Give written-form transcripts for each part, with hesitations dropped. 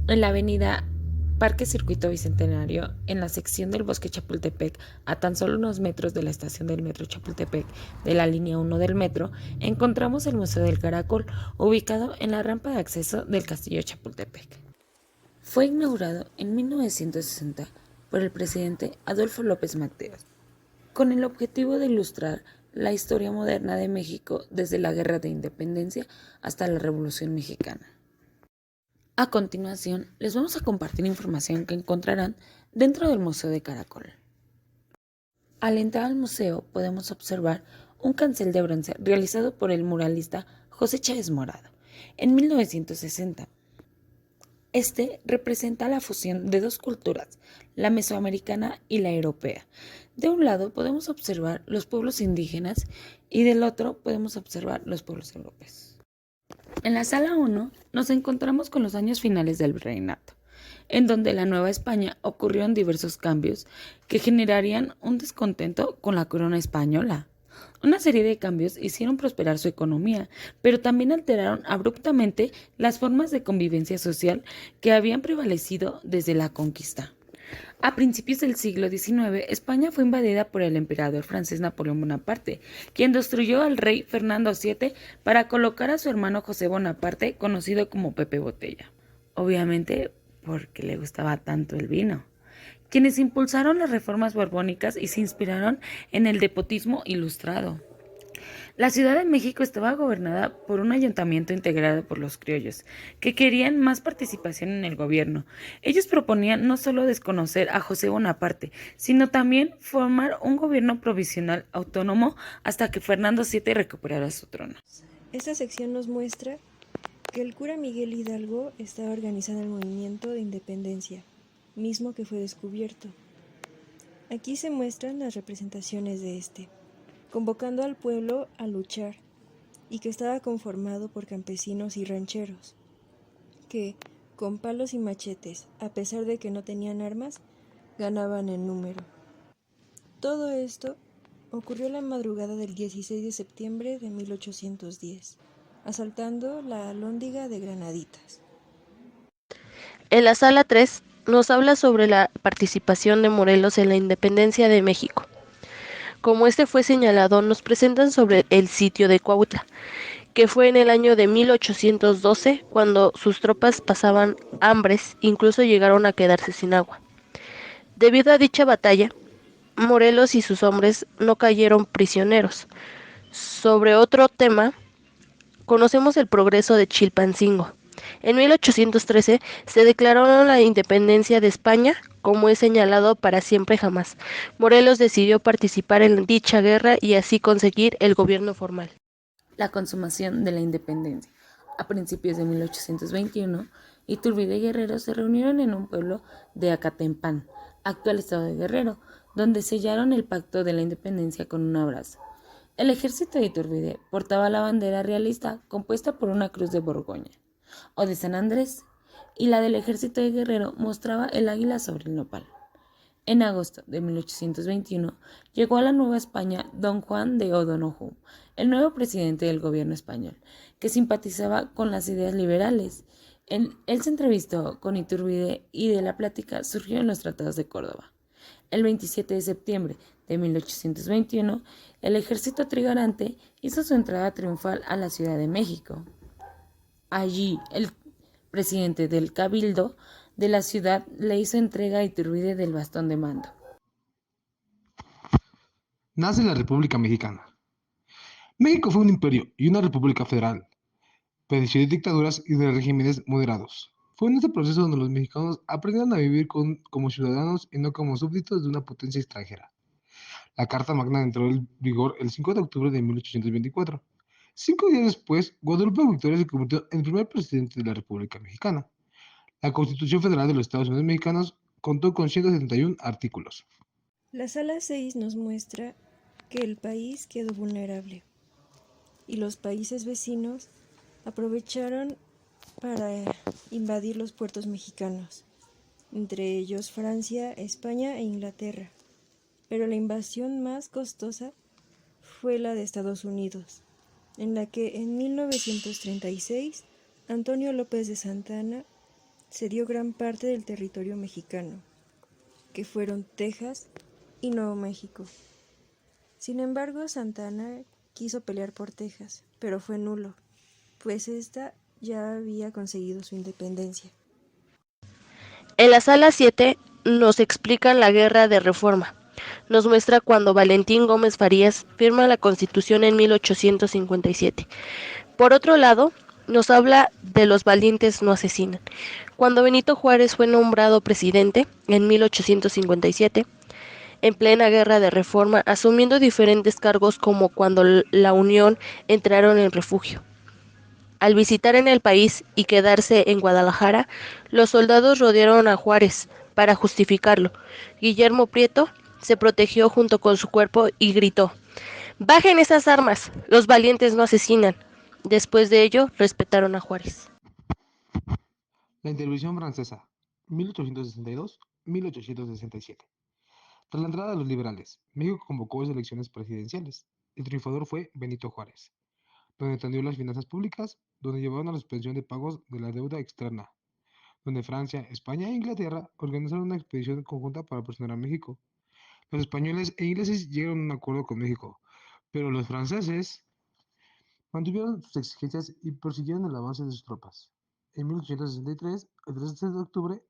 En la avenida Parque Circuito Bicentenario, en la sección del Bosque Chapultepec, a tan solo unos metros de la estación del Metro Chapultepec de la línea 1 del metro, encontramos el Museo del Caracol, ubicado en la rampa de acceso del Castillo Chapultepec. Fue inaugurado en 1960 por el presidente Adolfo López Mateos, con el objetivo de ilustrar la historia moderna de México desde la Guerra de Independencia hasta la Revolución Mexicana. A continuación, les vamos a compartir información que encontrarán dentro del Museo de Caracol. Al entrar al museo podemos observar un cancel de bronce realizado por el muralista José Chávez Morado en 1960. Este representa la fusión de dos culturas, la mesoamericana y la europea. De un lado podemos observar los pueblos indígenas y del otro podemos observar los pueblos europeos. En la sala 1 nos encontramos con los años finales del virreinato, en donde la Nueva España ocurrieron diversos cambios que generarían un descontento con la corona española. Una serie de cambios hicieron prosperar su economía, pero también alteraron abruptamente las formas de convivencia social que habían prevalecido desde la conquista. A principios del siglo XIX, España fue invadida por el emperador francés Napoleón Bonaparte, quien destruyó al rey Fernando VII para colocar a su hermano José Bonaparte, conocido como Pepe Botella. Obviamente porque le gustaba tanto el vino. Quienes impulsaron las reformas borbónicas y se inspiraron en el despotismo ilustrado. La Ciudad de México estaba gobernada por un ayuntamiento integrado por los criollos, que querían más participación en el gobierno. Ellos proponían no solo desconocer a José Bonaparte, sino también formar un gobierno provisional autónomo hasta que Fernando VII recuperara su trono. Esta sección nos muestra que el cura Miguel Hidalgo estaba organizando el movimiento de independencia, mismo que fue descubierto. Aquí se muestran las representaciones de este, convocando al pueblo a luchar, y que estaba conformado por campesinos y rancheros, que, con palos y machetes, a pesar de que no tenían armas, ganaban en número. Todo esto ocurrió la madrugada del 16 de septiembre de 1810, asaltando la Alhóndiga de Granaditas. En la sala 3 nos habla sobre la participación de Morelos en la independencia de México. Como este fue señalado, nos presentan sobre el sitio de Cuautla, que fue en el año de 1812, cuando sus tropas pasaban hambres, incluso llegaron a quedarse sin agua. Debido a dicha batalla, Morelos y sus hombres no cayeron prisioneros. Sobre otro tema, conocemos el progreso de Chilpancingo. En 1813 se declaró la independencia de España, como es señalado para siempre jamás. Morelos decidió participar en dicha guerra y así conseguir el gobierno formal. La consumación de la independencia. A principios de 1821, Iturbide y Guerrero se reunieron en un pueblo de Acatempán, actual estado de Guerrero, donde sellaron el pacto de la independencia con un abrazo. El ejército de Iturbide portaba la bandera realista compuesta por una cruz de Borgoña o de San Andrés, y la del ejército de Guerrero mostraba el águila sobre el nopal. En agosto de 1821 llegó a la Nueva España don Juan de O'Donoghue, el nuevo presidente del gobierno español, que simpatizaba con las ideas liberales. Él se entrevistó con Iturbide y de la plática surgieron los tratados de Córdoba. El 27 de septiembre de 1821, el ejército trigarante hizo su entrada triunfal a la Ciudad de México. Allí, el presidente del Cabildo de la ciudad le hizo entrega a Iturbide del bastón de mando. Nace la República Mexicana. México fue un imperio y una república federal. Padeció de dictaduras y de regímenes moderados. Fue en este proceso donde los mexicanos aprendieron a vivir como ciudadanos y no como súbditos de una potencia extranjera. La Carta Magna entró en vigor el 5 de octubre de 1824. 5 días después, Guadalupe Victoria se convirtió en el primer presidente de la República Mexicana. La Constitución Federal de los Estados Unidos Mexicanos contó con 171 artículos. La sala 6 nos muestra que el país quedó vulnerable y los países vecinos aprovecharon para invadir los puertos mexicanos, entre ellos Francia, España e Inglaterra. Pero la invasión más costosa fue la de Estados Unidos, en la que en 1936 Antonio López de Santa Anna se dio gran parte del territorio mexicano, que fueron Texas y Nuevo México. Sin embargo, Santa Anna quiso pelear por Texas, pero fue nulo, pues ésta ya había conseguido su independencia. En la sala 7 nos explican la Guerra de Reforma. Nos muestra cuando Valentín Gómez Farías firma la Constitución en 1857. Por otro lado, nos habla de los valientes no asesinan. Cuando Benito Juárez fue nombrado presidente en 1857, en plena Guerra de Reforma, asumiendo diferentes cargos como cuando la Unión entraron en refugio. Al visitar en el país y quedarse en Guadalajara, los soldados rodearon a Juárez para justificarlo. Guillermo Prieto se protegió junto con su cuerpo y gritó: «¡Bajen esas armas! Los valientes no asesinan». Después de ello, respetaron a Juárez. La intervención francesa, 1862-1867. Tras la entrada de los liberales, México convocó elecciones presidenciales. El triunfador fue Benito Juárez, donde atendió las finanzas públicas, donde llevaron a la suspensión de pagos de la deuda externa, donde Francia, España e Inglaterra organizaron una expedición conjunta para presionar a México. Los españoles e ingleses llegaron a un acuerdo con México, pero los franceses mantuvieron sus exigencias y persiguieron el avance de sus tropas. En 1863, el 13 de octubre,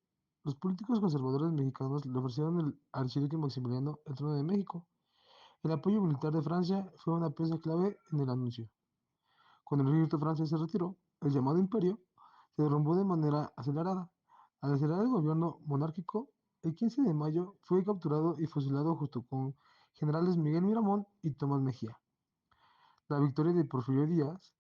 los políticos conservadores mexicanos le ofrecieron al archiduque Maximiliano el trono de México. El apoyo militar de Francia fue una pieza clave en el anuncio. Cuando el ejército francés se retiró, el llamado imperio se derrumbó de manera acelerada. Al acelerar el gobierno monárquico, el 15 de mayo fue capturado y fusilado junto con generales Miguel Miramón y Tomás Mejía. La victoria de Porfirio Díaz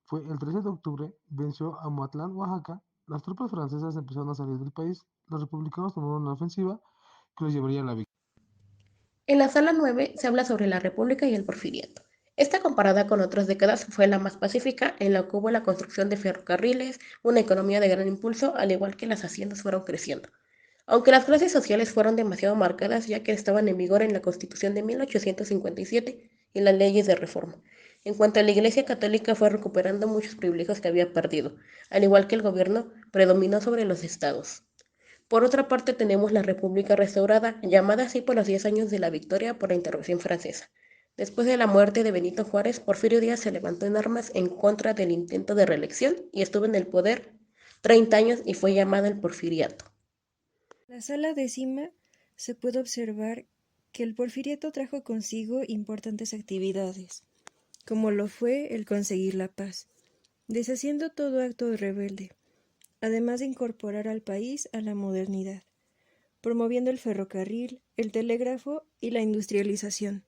fue el 13 de octubre, venció a Moatlán, Oaxaca. Las tropas francesas empezaron a salir del país. Los republicanos tomaron una ofensiva que los llevaría a la victoria. En la sala 9 se habla sobre la República y el Porfiriato. Esta, comparada con otras décadas, fue la más pacífica, en la que hubo la construcción de ferrocarriles, una economía de gran impulso, al igual que las haciendas fueron creciendo. Aunque las clases sociales fueron demasiado marcadas, ya que estaban en vigor en la Constitución de 1857 y las leyes de reforma. En cuanto a la Iglesia Católica, fue recuperando muchos privilegios que había perdido, al igual que el gobierno predominó sobre los estados. Por otra parte, tenemos la República restaurada, llamada así por los 10 años de la victoria por la intervención francesa. Después de la muerte de Benito Juárez, Porfirio Díaz se levantó en armas en contra del intento de reelección y estuvo en el poder 30 años y fue llamada el Porfiriato. En la sala 10 se puede observar que el Porfiriato trajo consigo importantes actividades, como lo fue el conseguir la paz, deshaciendo todo acto rebelde, además de incorporar al país a la modernidad, promoviendo el ferrocarril, el telégrafo y la industrialización.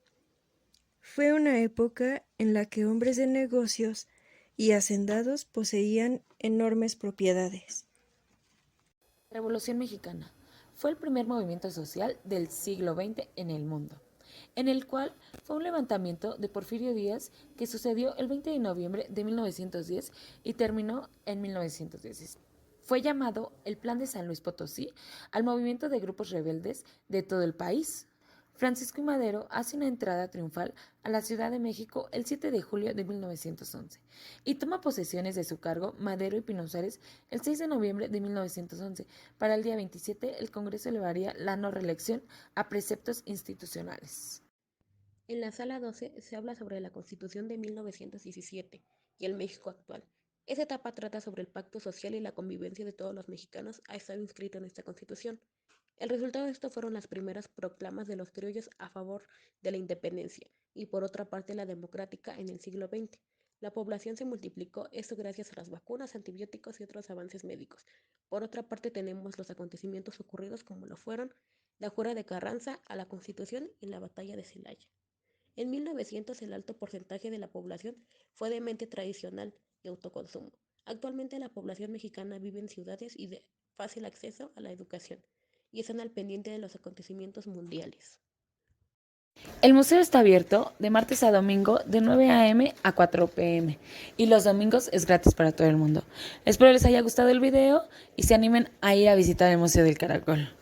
Fue una época en la que hombres de negocios y hacendados poseían enormes propiedades. Revolución Mexicana fue el primer movimiento social del siglo XX en el mundo, en el cual fue un levantamiento de Porfirio Díaz que sucedió el 20 de noviembre de 1910 y terminó en 1916. Fue llamado el Plan de San Luis Potosí al movimiento de grupos rebeldes de todo el país. Francisco I. Madero hace una entrada triunfal a la Ciudad de México el 7 de julio de 1911 y toma posesiones de su cargo Madero y Pino Suárez el 6 de noviembre de 1911. Para el día 27, el Congreso elevaría la no reelección a preceptos institucionales. En la sala 12 se habla sobre la Constitución de 1917 y el México actual. Esa etapa trata sobre el pacto social y la convivencia de todos los mexicanos ha estado inscrito en esta Constitución. El resultado de esto fueron las primeras proclamas de los criollos a favor de la independencia y por otra parte la democrática en el siglo XX. La población se multiplicó, esto gracias a las vacunas, antibióticos y otros avances médicos. Por otra parte tenemos los acontecimientos ocurridos como lo fueron la Jura de Carranza a la Constitución y la Batalla de Celaya. En 1900 el alto porcentaje de la población fue de mente tradicional y autoconsumo. Actualmente la población mexicana vive en ciudades y de fácil acceso a la educación y están al pendiente de los acontecimientos mundiales. El museo está abierto de martes a domingo de 9 a.m. a 4 p.m. y los domingos es gratis para todo el mundo. Espero les haya gustado el video y se animen a ir a visitar el Museo del Caracol.